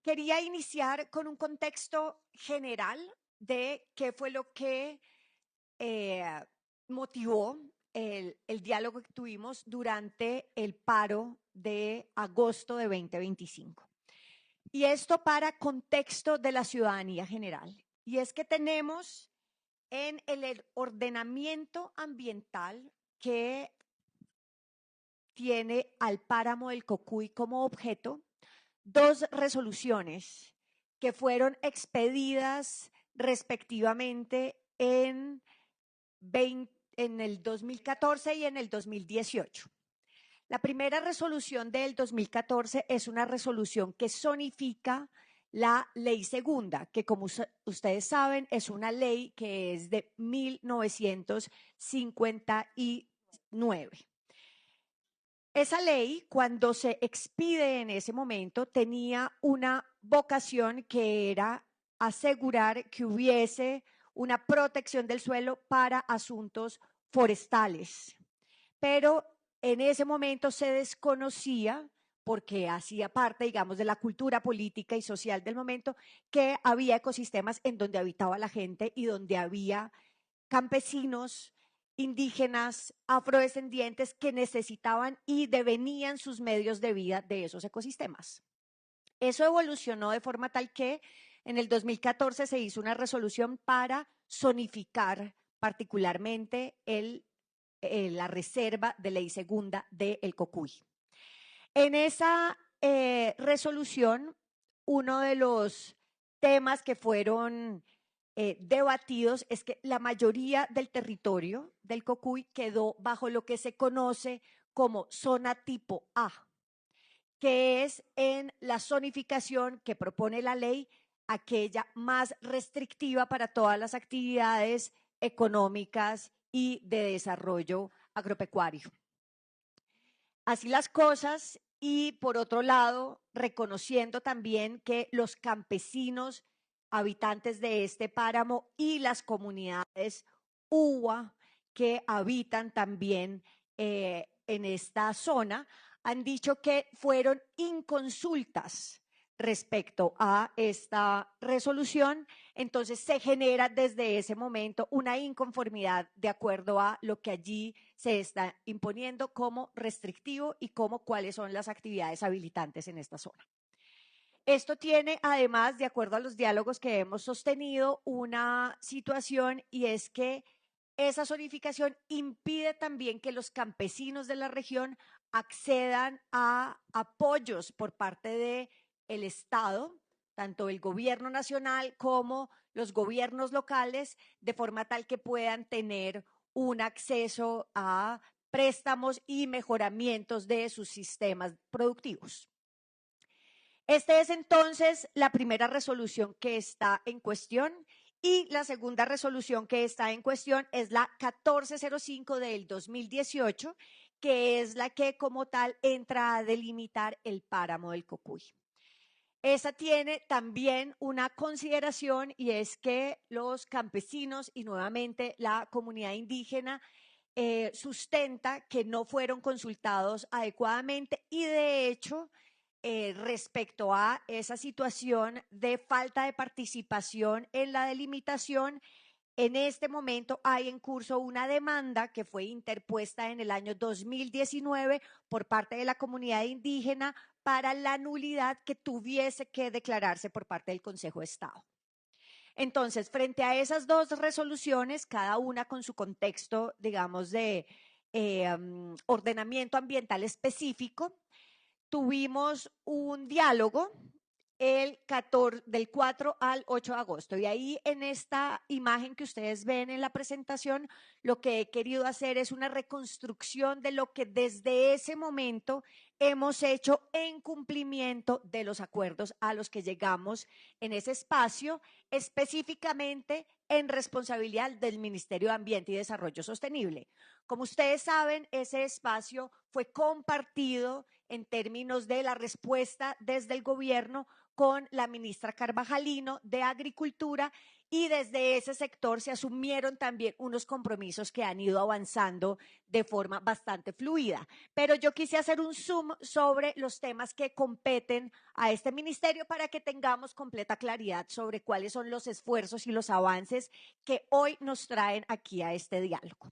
Quería iniciar con un contexto general de qué fue lo que motivó el diálogo que tuvimos durante el paro de agosto de 2025. Y esto para contexto de la ciudadanía general. Y es que tenemos en el ordenamiento ambiental que tiene al páramo del Cocuy como objeto dos resoluciones que fueron expedidas respectivamente en el 2014 y en el 2018. La primera resolución del 2014 es una resolución que zonifica la ley segunda, que como ustedes saben es una ley que es de 1959. Esa ley, cuando se expide en ese momento, tenía una vocación que era asegurar que hubiese una protección del suelo para asuntos forestales. Pero en ese momento se desconocía, porque hacía parte, digamos, de la cultura política y social del momento, que había ecosistemas en donde habitaba la gente y donde había campesinos, indígenas, afrodescendientes que necesitaban y devenían sus medios de vida de esos ecosistemas. Eso evolucionó de forma tal que en el 2014 se hizo una resolución para zonificar particularmente la reserva de ley segunda del Cocuy. En esa resolución, uno de los temas que fueron debatidos es que la mayoría del territorio del Cocuy quedó bajo lo que se conoce como zona tipo A, que es en la zonificación que propone la ley, aquella más restrictiva para todas las actividades económicas y de desarrollo agropecuario. Así las cosas, y por otro lado, reconociendo también que los campesinos habitantes de este páramo y las comunidades UWA que habitan también en esta zona han dicho que fueron inconsultas respecto a esta resolución. Entonces se genera desde ese momento una inconformidad de acuerdo a lo que allí se está imponiendo como restrictivo y como cuáles son las actividades habilitantes en esta zona. Esto tiene, además, de acuerdo a los diálogos que hemos sostenido, una situación, y es que esa zonificación impide también que los campesinos de la región accedan a apoyos por parte del Estado, tanto el gobierno nacional como los gobiernos locales, de forma tal que puedan tener un acceso a préstamos y mejoramientos de sus sistemas productivos. Esta es entonces la primera resolución que está en cuestión, y la segunda resolución que está en cuestión es la 1405 del 2018, que es la que como tal entra a delimitar el páramo del Cocuy. Esa tiene también una consideración, y es que los campesinos y nuevamente la comunidad indígena sustenta que no fueron consultados adecuadamente, y de hecho respecto a esa situación de falta de participación en la delimitación, en este momento hay en curso una demanda que fue interpuesta en el año 2019 por parte de la comunidad indígena para la nulidad que tuviese que declararse por parte del Consejo de Estado. Entonces, frente a esas dos resoluciones, cada una con su contexto, digamos, de ordenamiento ambiental específico, tuvimos un diálogo del 4 al 8 de agosto. Y ahí en esta imagen que ustedes ven en la presentación, lo que he querido hacer es una reconstrucción de lo que desde ese momento hemos hecho en cumplimiento de los acuerdos a los que llegamos en ese espacio, específicamente en responsabilidad del Ministerio de Ambiente y Desarrollo Sostenible. Como ustedes saben, ese espacio fue compartido en términos de la respuesta desde el gobierno con la ministra Carvajalino de Agricultura, y desde ese sector se asumieron también unos compromisos que han ido avanzando de forma bastante fluida. Pero yo quise hacer un zoom sobre los temas que competen a este ministerio para que tengamos completa claridad sobre cuáles son los esfuerzos y los avances que hoy nos traen aquí a este diálogo.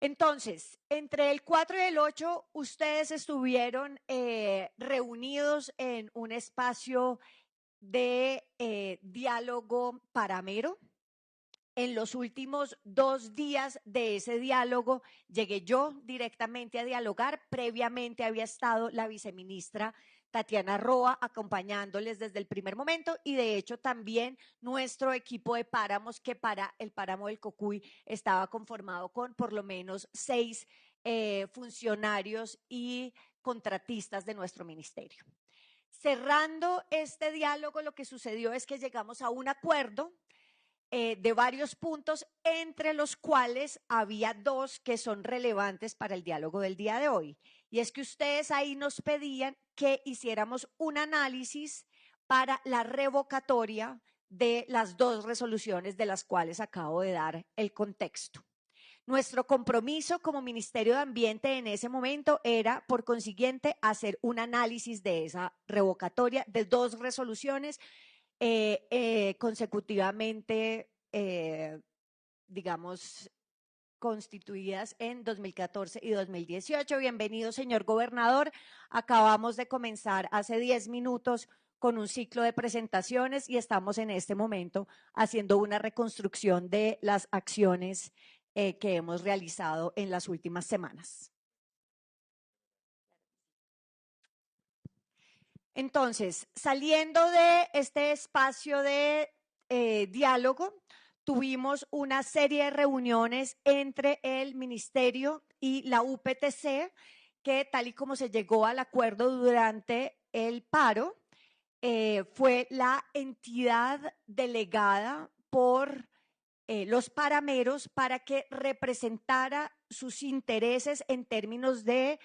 Entonces, entre el 4 y el 8, ustedes estuvieron reunidos en un espacio de diálogo paramero. En los últimos 2 días de ese diálogo llegué yo directamente a dialogar. Previamente había estado la viceministra Tatiana Roa acompañándoles desde el primer momento, y de hecho también nuestro equipo de páramos, que para el páramo del Cocuy estaba conformado con por lo menos 6 funcionarios y contratistas de nuestro ministerio. Cerrando este diálogo, lo que sucedió es que llegamos a un acuerdo de varios puntos, entre los cuales había 2 que son relevantes para el diálogo del día de hoy. Y es que ustedes ahí nos pedían que hiciéramos un análisis para la revocatoria de las 2 resoluciones de las cuales acabo de dar el contexto. Nuestro compromiso como Ministerio de Ambiente en ese momento era, por consiguiente, hacer un análisis de esa revocatoria de 2 resoluciones consecutivamente, digamos, constituidas en 2014 y 2018. Bienvenido, señor gobernador. Acabamos de comenzar hace 10 minutos con un ciclo de presentaciones y estamos en este momento haciendo una reconstrucción de las acciones que hemos realizado en las últimas semanas. Entonces, saliendo de este espacio de diálogo, tuvimos una serie de reuniones entre el ministerio y la UPTC, que tal y como se llegó al acuerdo durante el paro, fue la entidad delegada por los parameros para que representara sus intereses en términos de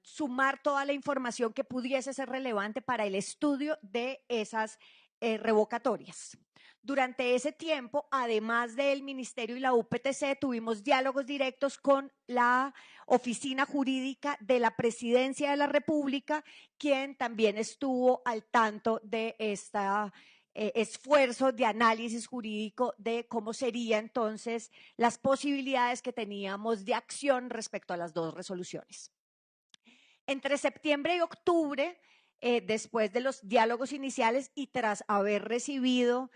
sumar toda la información que pudiese ser relevante para el estudio de esas revocatorias. Durante ese tiempo, además del Ministerio y la UPTC, tuvimos diálogos directos con la Oficina Jurídica de la Presidencia de la República, quien también estuvo al tanto de esta esfuerzo de análisis jurídico de cómo serían entonces las posibilidades que teníamos de acción respecto a las 2 resoluciones. Entre septiembre y octubre, después de los diálogos iniciales y tras haber recibido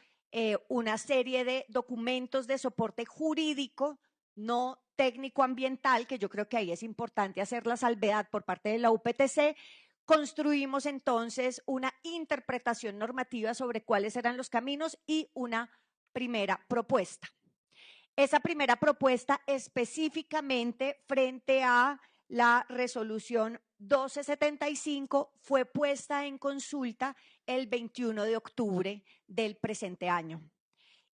una serie de documentos de soporte jurídico, no técnico ambiental, que yo creo que ahí es importante hacer la salvedad por parte de la UPTC, construimos entonces una interpretación normativa sobre cuáles eran los caminos y una primera propuesta. Esa primera propuesta específicamente frente a la resolución 1275 fue puesta en consulta el 21 de octubre del presente año.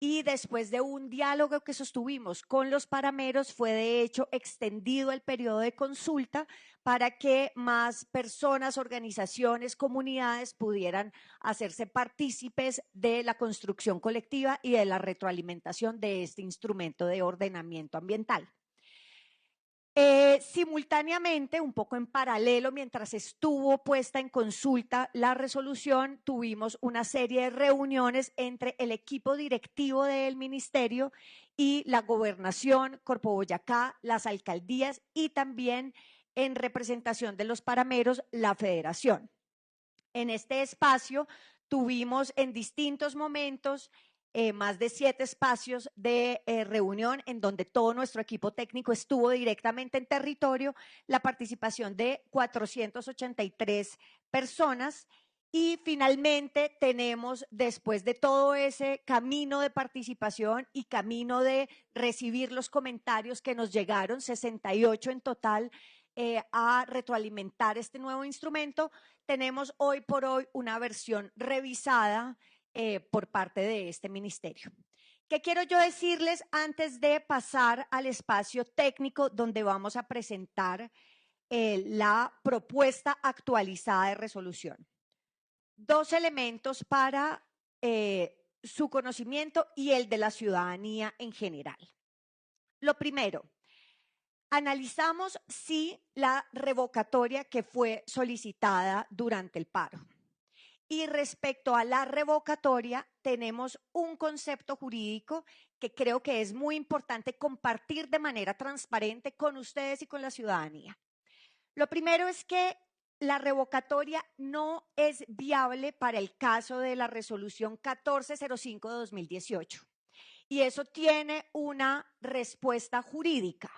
Y después de un diálogo que sostuvimos con los parameros, fue de hecho extendido el periodo de consulta para que más personas, organizaciones, comunidades pudieran hacerse partícipes de la construcción colectiva y de la retroalimentación de este instrumento de ordenamiento ambiental. Simultáneamente, un poco en paralelo, mientras estuvo puesta en consulta la resolución, tuvimos una serie de reuniones entre el equipo directivo del ministerio y la gobernación, Corpo Boyacá, las alcaldías y también en representación de los parameros, la federación. En este espacio tuvimos en distintos momentos más de 7 espacios de reunión en donde todo nuestro equipo técnico estuvo directamente en territorio, la participación de 483 personas y finalmente tenemos, después de todo ese camino de participación y camino de recibir los comentarios que nos llegaron, 68 en total, a retroalimentar este nuevo instrumento, tenemos hoy por hoy una versión revisada por parte de este ministerio. ¿Qué quiero yo decirles antes de pasar al espacio técnico donde vamos a presentar la propuesta actualizada de resolución? dos elementos para su conocimiento y el de la ciudadanía en general. Lo primero, analizamos si la revocatoria que fue solicitada durante el paro. Y respecto a la revocatoria, tenemos un concepto jurídico que creo que es muy importante compartir de manera transparente con ustedes y con la ciudadanía. Lo primero es que la revocatoria no es viable para el caso de la resolución 1405 de 2018. Y eso tiene una respuesta jurídica.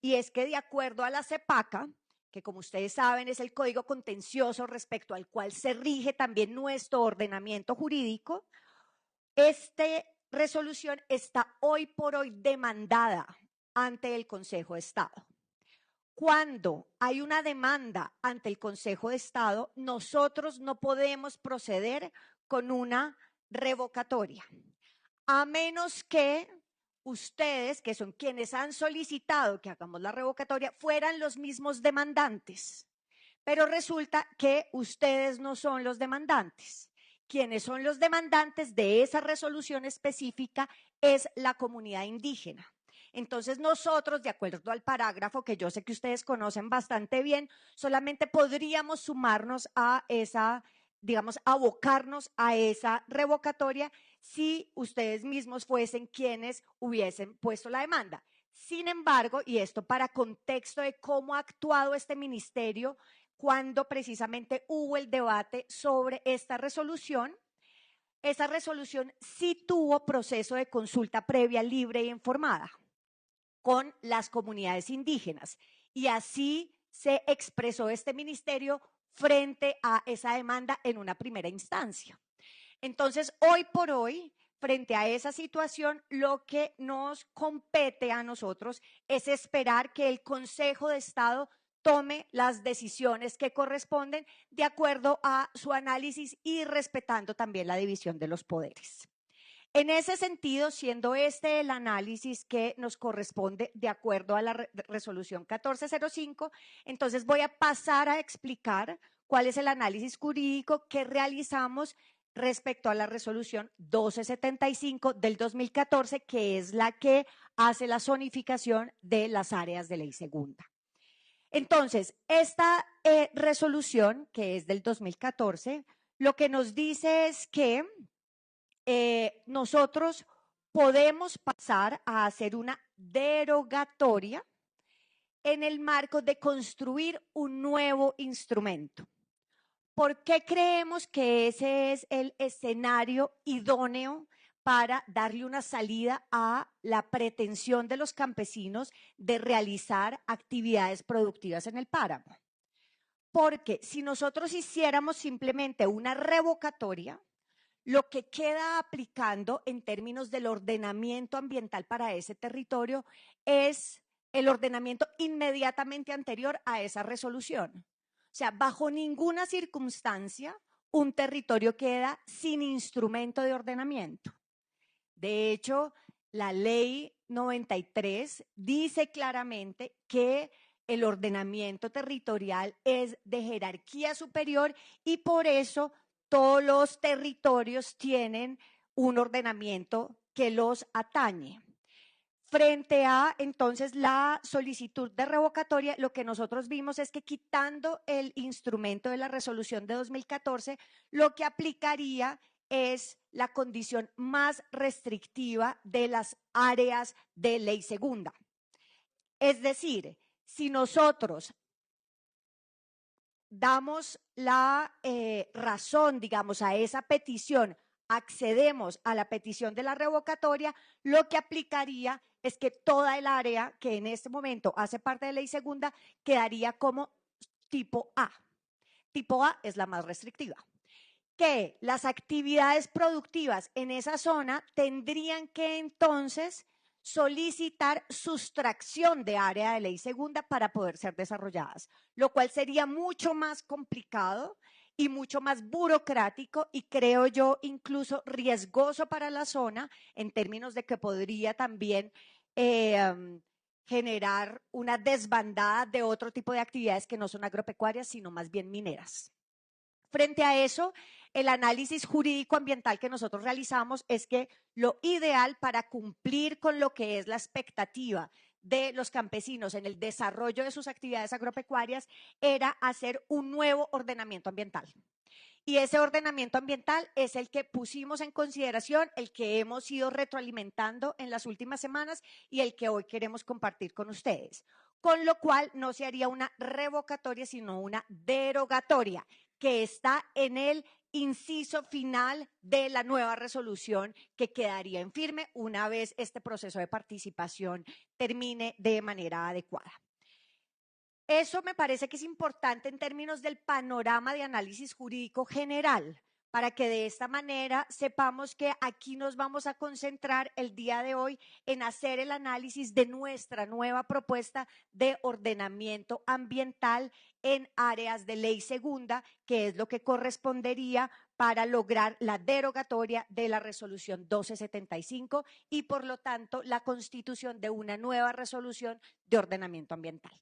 Y es que de acuerdo a la CEPACA, que como ustedes saben es el código contencioso respecto al cual se rige también nuestro ordenamiento jurídico, esta resolución está hoy por hoy demandada ante el Consejo de Estado. Cuando hay una demanda ante el Consejo de Estado, nosotros no podemos proceder con una revocatoria, a menos que ustedes, que son quienes han solicitado que hagamos la revocatoria, fueran los mismos demandantes. Pero resulta que ustedes no son los demandantes. Quienes son los demandantes de esa resolución específica es la comunidad indígena. Entonces nosotros, de acuerdo al parágrafo que yo sé que ustedes conocen bastante bien, solamente podríamos sumarnos a esa, digamos, abocarnos a esa revocatoria si ustedes mismos fuesen quienes hubiesen puesto la demanda. Sin embargo, y esto para contexto de cómo ha actuado este ministerio cuando precisamente hubo el debate sobre esta resolución, esa resolución sí tuvo proceso de consulta previa, libre e informada con las comunidades indígenas. Y así se expresó este ministerio frente a esa demanda en una primera instancia. Entonces, hoy por hoy, frente a esa situación, lo que nos compete a nosotros es esperar que el Consejo de Estado tome las decisiones que corresponden de acuerdo a su análisis y respetando también la división de los poderes. En ese sentido, siendo este el análisis que nos corresponde de acuerdo a la resolución 1405, entonces voy a pasar a explicar cuál es el análisis jurídico que realizamos respecto a la resolución 1275 del 2014, que es la que hace la zonificación de las áreas de ley segunda. Entonces, esta resolución, que es del 2014, lo que nos dice es que nosotros podemos pasar a hacer una derogatoria en el marco de construir un nuevo instrumento. ¿Por qué creemos que ese es el escenario idóneo para darle una salida a la pretensión de los campesinos de realizar actividades productivas en el páramo? Porque si nosotros hiciéramos simplemente una revocatoria, lo que queda aplicando en términos del ordenamiento ambiental para ese territorio es el ordenamiento inmediatamente anterior a esa resolución. O sea, bajo ninguna circunstancia un territorio queda sin instrumento de ordenamiento. De hecho, la ley 93 dice claramente que el ordenamiento territorial es de jerarquía superior y por eso todos los territorios tienen un ordenamiento que los atañe. Frente a, entonces, la solicitud de revocatoria, lo que nosotros vimos es que quitando el instrumento de la resolución de 2014, lo que aplicaría es la condición más restrictiva de las áreas de ley segunda. Es decir, si nosotros damos la razón, digamos, a esa petición, accedemos a la petición de la revocatoria, lo que aplicaría es que toda el área que en este momento hace parte de ley segunda quedaría como tipo A. Tipo A es la más restrictiva. Que las actividades productivas en esa zona tendrían que entonces solicitar sustracción de área de ley segunda para poder ser desarrolladas, lo cual sería mucho más complicado y mucho más burocrático y creo yo incluso riesgoso para la zona en términos de que podría también generar una desbandada de otro tipo de actividades que no son agropecuarias, sino más bien mineras. Frente a eso, El análisis jurídico ambiental que nosotros realizamos es que lo ideal para cumplir con lo que es la expectativa de los campesinos en el desarrollo de sus actividades agropecuarias era hacer un nuevo ordenamiento ambiental. Y ese ordenamiento ambiental es el que pusimos en consideración, el que hemos ido retroalimentando en las últimas semanas y el que hoy queremos compartir con ustedes. Con lo cual no se haría una revocatoria, sino una derogatoria, que está en el inciso final de la nueva resolución que quedaría en firme una vez este proceso de participación termine de manera adecuada. Eso me parece que es importante en términos del panorama de análisis jurídico general, para que de esta manera sepamos que aquí nos vamos a concentrar el día de hoy en hacer el análisis de nuestra nueva propuesta de ordenamiento ambiental en áreas de ley segunda, que es lo que correspondería para lograr la derogatoria de la resolución 1275 y por lo tanto la constitución de una nueva resolución de ordenamiento ambiental.